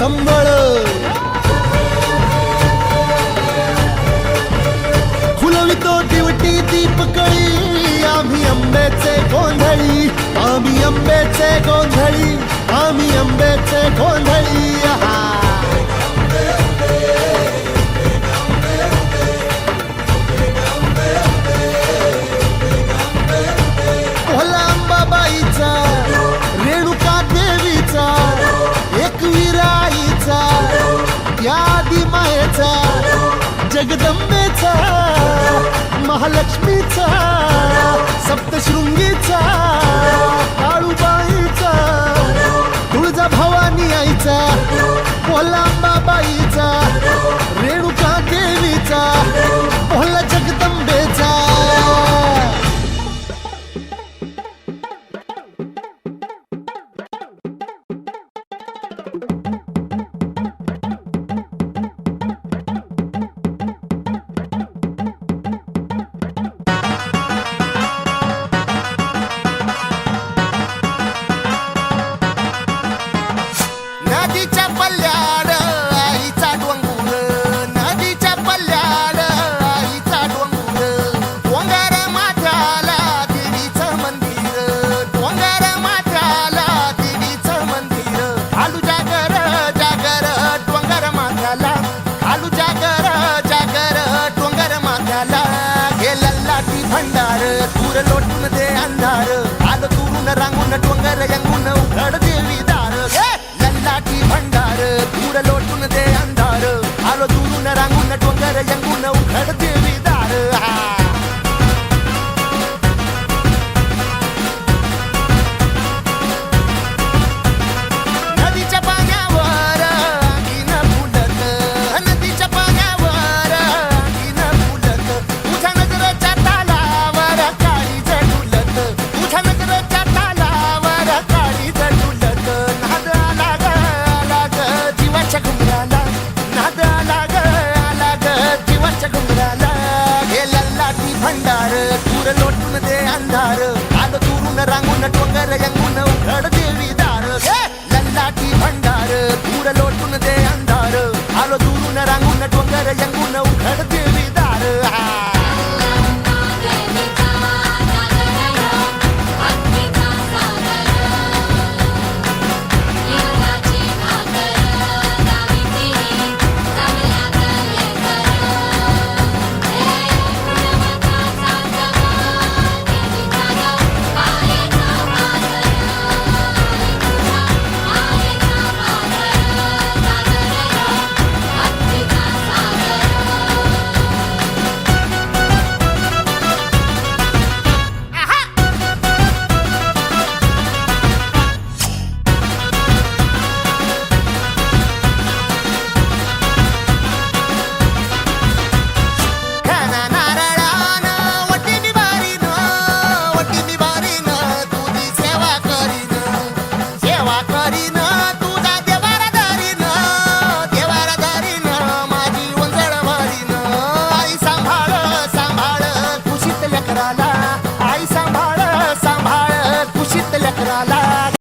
कमळ, फुलवितो दिवटी दीपकळी, आम्ही आंब्याचे गोंधळी, आम्ही आंब्याचे गोंधळी, आम्ही आंब्याचे गोंधळी. भोला अंबाबाईचा, रेणुका देवीचा, एकवीर आईचा, त्या आदी मायेचा, जगदंबेचा, महालक्ष्मीचा, सप्तशृंगीचा, काळूबाईचा, तुळजा भवानी आईचा, भोला अंबाबाईचा, रेणुका देवीचा, भोला जगदंबेचा. नदीच्या पल्ल्याड आईचा डोंगर, नदीच्या पल्ल्याड आईचा डोंगर, डोंगर माथ्याला देवीचं मंदिर, डोंगर माथ्याला देवीचं मंदिर, आलू जागर जागर डोंगर माथ्याला, आलू जागर जागर डोंगर माथ्याला. हे लल्लाटी भंडार दूर लोटून दे अंधार, आलं दुरून रांगून डोंगर यंगून उघड देवी दार. लल्लाटी भंडार दूर लोटून दे अंधार, आलो दुरून रांगून डोंगर यंगून उघड देवी दार. नदीच्या पाण्यावर अंगीन फुलत, नदीच्या पाण्यावर अंगीन फुलत, तुझ्या नजरेच्या तालावर काळीज डुलत, तुझ्या नजरेच्या तालावर काळीज डुलत. नाद आला ग आला ग जीवाच्या घुमराला, नाद आला ग आला ग जीवाच्या घुमराला. हे लल्लाटी भंडार दूर लोटून दे अंधार, आलं दुरून रांगून डोंगर यंगून उघड देवी दार. लल्लाटी भंडार दूर लोटून दे अंधार, आलो दुरून रांगून डोंगर यंगून उघड देवी